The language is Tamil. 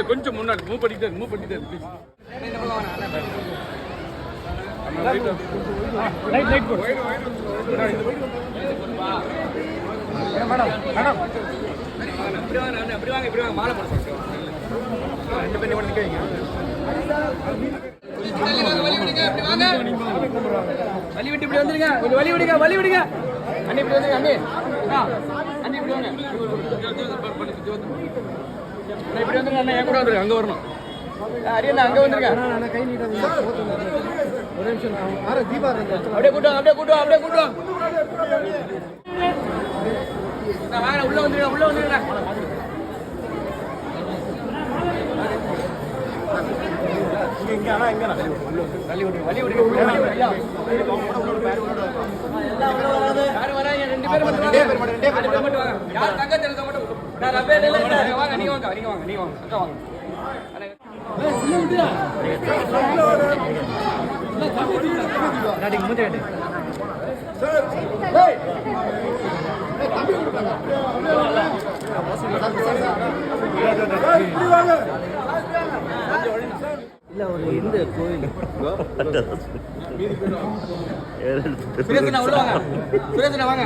கொஞ்சம் முன்னாடி மூவ் பண்ணிட்டே மாலை போட ரெண்டு பேரும் வலி விட்டு இப்படி வந்துருங்க, கொஞ்சம் வலி விடுங்க அண்ணி, இப்படி வந்துருங்க அண்ணி, அண்ணி இப்படி வாங்க, இப்படி வந்துருங்க அண்ணா, என் கூட வந்துருங்க, அங்க வரணும் அரியண்ணா, அங்க வந்துருங்க, கை நீட்டாங்க, ஒரு நிமிஷம் அப்படியே கூட்டுவாங்க வாங்க, உள்ள வந்துருங்க வலி விடுங்க ரெண்டு பேர் மட்டும் வாங்க, யார் தங்க தெரிஞ்ச மட்டும் வாங்க, நீங்க வாங்க அக்கா வாங்க. இல்ல ஒரு இந்த கோயில் சுரேஷ் வாங்க